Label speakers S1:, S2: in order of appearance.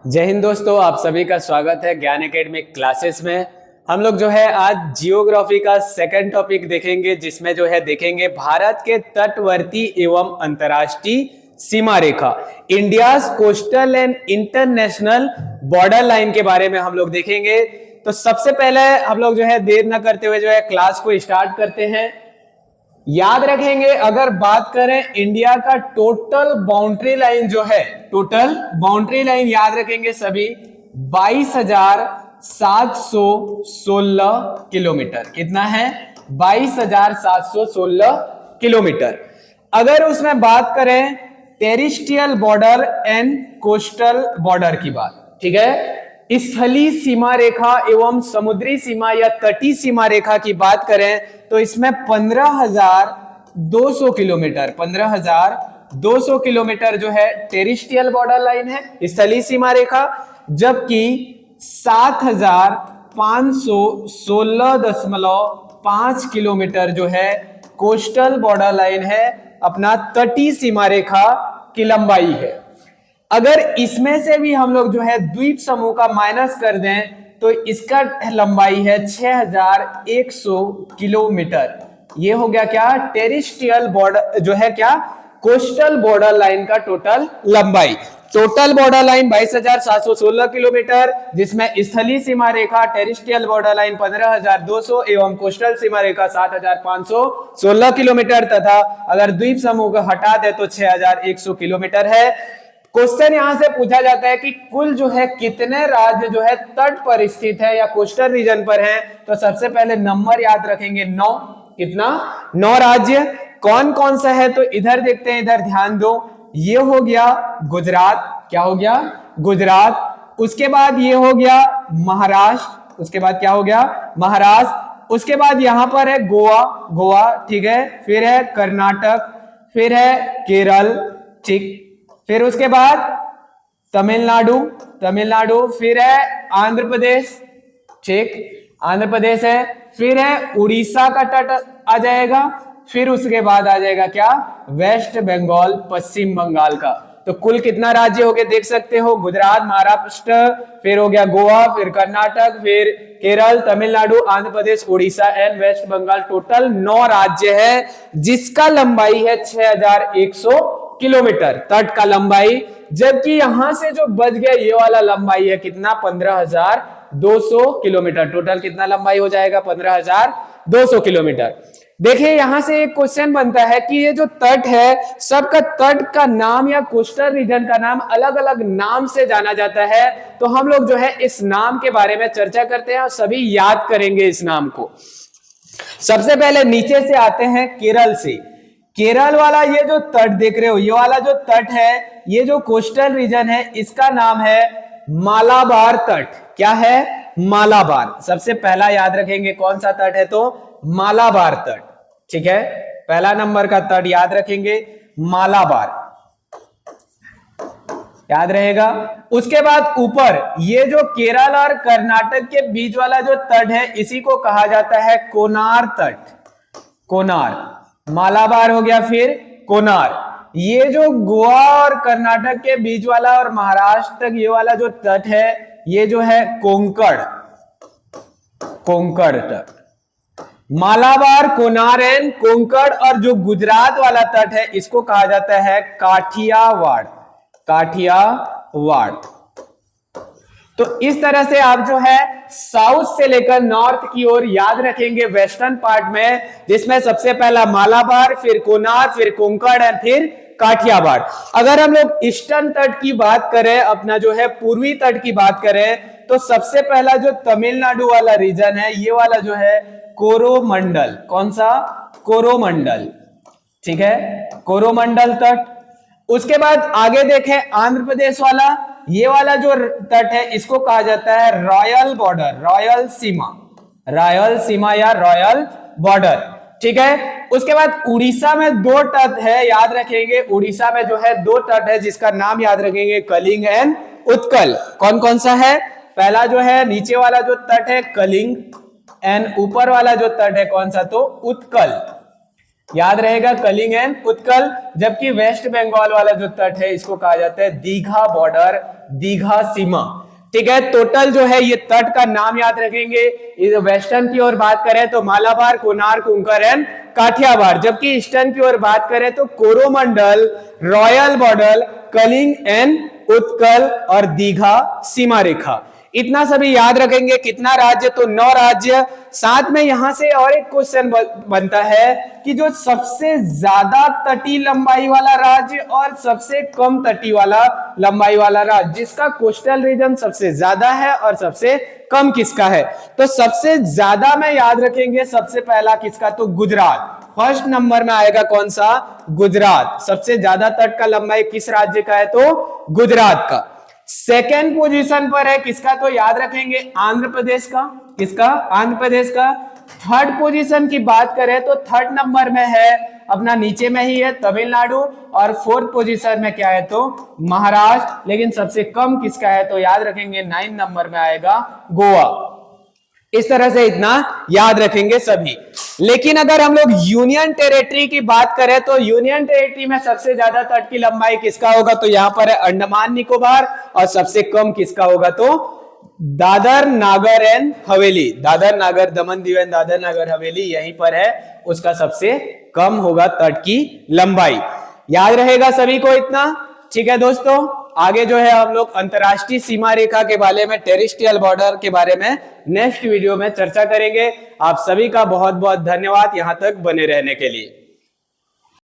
S1: जय हिंद दोस्तों, आप सभी का स्वागत है ज्ञान एकेडमिक क्लासेस में। हम लोग जो है आज जियोग्राफी का सेकंड टॉपिक देखेंगे, जिसमें जो है देखेंगे भारत के तटवर्ती एवं अंतर्राष्ट्रीय सीमा रेखा, India's coastal and international border line के बारे में हम लोग देखेंगे। तो सबसे पहले हम लोग जो है देर न करते हुए जो है क्लास को स्टार्ट करते हैं। याद रखेंगे, अगर बात करें इंडिया का टोटल बाउंड्री लाइन जो है, टोटल बाउंड्री लाइन याद रखेंगे सभी 22,716 किलोमीटर। कितना है? 22,716 किलोमीटर। अगर उसमें बात करें terrestrial border and coastal border की बात, ठीक है, स्थलीय सीमा रेखा एवं समुद्री सीमा या तटीय सीमा रेखा की बात करें तो इसमें 15,200 किलोमीटर 15,200 किलोमीटर जो है टेरिस्ट्रियल बॉर्डर लाइन है, स्थलीय सीमा रेखा, जबकि 7,516.5 किलोमीटर जो है कोस्टल बॉर्डर लाइन है, अपना तटीय सीमा रेखा की लंबाई है। अगर इसमें से भी हम लोग जो है द्वीप समूह का माइनस कर दें तो इसका लंबाई है 6,100 किलोमीटर। ये हो गया क्या? टेरिस्ट्रियल बॉर्डर जो है क्या, कोस्टल बॉर्डर लाइन का टोटल लंबाई। टोटल बॉर्डर लाइन 22,716 किलोमीटर, जिसमें स्थलीय सीमा रेखा टेरिस्ट्रियल बॉर्डर लाइन 15,200 एवं कोस्टल सीमा रेखा 7,516 किलोमीटर, तथा अगर द्वीप समूह को हटा दे तो 6,100 किलोमीटर है। क्वेश्चन यहां से पूछा जाता है कि कुल जो है कितने राज्य जो है तट पर स्थित है या कोस्टल रीजन पर है। तो सबसे पहले नंबर याद रखेंगे 9। कितना? 9 राज्य। कौन कौन सा है तो इधर देखते हैं, इधर ध्यान दो। ये हो गया गुजरात। क्या हो गया? गुजरात। उसके बाद ये हो गया महाराष्ट्र। उसके बाद क्या हो गया? महाराष्ट्र। उसके बाद यहां पर है गोवा, गोवा, ठीक है। फिर है कर्नाटक, फिर है केरल, ठीक। फिर उसके बाद तमिलनाडु, तमिलनाडु, फिर है आंध्र प्रदेश, ठीक, आंध्र प्रदेश है। फिर है उड़ीसा का तट आ जाएगा। फिर उसके बाद आ जाएगा क्या? वेस्ट बंगाल, पश्चिम बंगाल का। तो कुल कितना राज्य हो गए देख सकते हो, गुजरात, महाराष्ट्र, फिर हो गया गोवा, फिर कर्नाटक, फिर Kerala, Tamil Nadu, Andhra Pradesh, Orissa and west Bengal. Total 9 राज्य है, जिसका लंबाई है 6,100 किलोमीटर तट का लंबाई। जबकि यहां से जो बच गया ये वाला लंबाई है कितना? 15,200 किलोमीटर। टोटल कितना लंबाई हो जाएगा? 15,200 किलोमीटर। देखिए यहां से एक क्वेश्चन बनता है कि ये जो तट है, सबका तट का नाम या कोस्टल रीजन का नाम अलग अलग नाम से जाना जाता है। तो हम लोग जो है इस नाम के बारे में चर्चा करते हैं और सभी याद करेंगे इस नाम को। सबसे पहले नीचे से आते हैं केरल से। केरल वाला ये जो तट देख रहे हो, ये वाला जो तट है, ये जो कोस्टल रीजन है, इसका नाम है मालाबार तट। क्या है? मालाबार। सबसे पहला याद रखेंगे कौन सा तट है तो मालाबार तट, ठीक है। पहला नंबर का तट याद रखेंगे मालाबार, याद रहेगा। उसके बाद ऊपर ये जो केरल और कर्नाटक के बीच वाला जो तट है, इसी को कहा जाता है कोनार तट। कोनार, मालाबार हो गया, फिर कोनार। ये जो गोवा और कर्नाटक के बीच वाला और महाराष्ट्र तक ये वाला जो तट है, ये जो है कोंकण, कोंकण तट। मालाबार, कोनार एंड कोंकण। और जो गुजरात वाला तट है, इसको कहा जाता है काठियावाड़, काठियावाड़। तो इस तरह से आप जो है साउथ से लेकर नॉर्थ की ओर याद रखेंगे वेस्टर्न पार्ट में, जिसमें सबसे पहला मालाबार, फिर कोनार, फिर कोंकण और फिर काठियावाड़। अगर हम लोग ईस्टर्न तट की बात करें, अपना जो है पूर्वी तट की बात करें, तो सबसे पहला जो तमिलनाडु वाला रीजन है, ये वाला जो है कोरोमंडल। कौन सा? कोरोमंडल, ठीक है, कोरोमंडल तट। उसके बाद आगे देखें आंध्र प्रदेश वाला, ये वाला जो तट है, इसको कहा जाता है रॉयल बॉर्डर, रॉयल सीमा, रॉयल सीमा या रॉयल बॉर्डर, ठीक है। उसके बाद उड़ीसा में 2 तट है, याद रखेंगे। उड़ीसा में जो है 2 तट है, जिसका नाम याद रखेंगे कलिंग एंड उत्कल। कौन कौन सा है? पहला जो है नीचे वाला जो तट है कलिंग एंड ऊपर वाला जो तट है कौन सा तो उत्कल। याद रहेगा कलिंग एंड उत्कल। जबकि वेस्ट बंगाल वाला जो तट है इसको कहा जाता है दीघा बॉर्डर, दीघा सीमा। ठीक है, टोटल जो है ये तट का नाम याद रखेंगे। वेस्टर्न की ओर बात करें तो मालाबार, कोणार्क, कुंकर एंड काठियावाड़। जबकि ईस्टर्न की ओर बात करें तो कोरोमंडल, रॉयल बॉर्डर, कलिंग एंड उत्कल और दीघा सीमा रेखा। इतना सभी याद रखेंगे। कितना राज्य? तो 9 राज्य। साथ में यहां से और एक क्वेश्चन बनता है कि जो सबसे ज्यादा तटीय लंबाई वाला राज्य और सबसे कम तटीय वाला लंबाई वाला राज्य, जिसका कोस्टल रीजन सबसे ज्यादा है और सबसे कम किसका है? तो सबसे ज्यादा में याद रखेंगे सबसे पहला किसका? तो गुजरात। फर्स्ट नंबर में आएगा कौन सा? गुजरात। सबसे ज्यादा तट का लंबाई किस राज्य का है? तो गुजरात का। सेकेंड पोजीशन पर है किसका? तो याद रखेंगे आंध्र प्रदेश का। किसका? आंध्र प्रदेश का। थर्ड पोजीशन की बात करें तो थर्ड नंबर में है अपना, नीचे में ही है, तमिलनाडु। और फोर्थ पोजीशन में क्या है? तो महाराष्ट्र। लेकिन सबसे कम किसका है? तो याद रखेंगे 9 नंबर में आएगा गोवा। इस तरह से इतना याद रखेंगे सभी। लेकिन अगर हम लोग यूनियन टेरिटरी की बात करें तो यूनियन टेरिटरी में सबसे ज्यादा तट की लंबाई किसका होगा? तो यहां पर है अंडमान निकोबार। और सबसे कम किसका होगा? तो दादर नागर एंड हवेली। दादर नागर, दमन दीव एंड दादर नागर हवेली यहीं पर है, उसका सबसे कम होगा तट की लंबाई। याद रहेगा सभी को इतना? ठीक है दोस्तों, आगे जो है हम लोग अंतरराष्ट्रीय सीमा रेखा के बारे में, टेरिस्ट्रियल बॉर्डर के बारे में नेक्स्ट वीडियो में चर्चा करेंगे। आप सभी का बहुत बहुत धन्यवाद यहां तक बने रहने के लिए।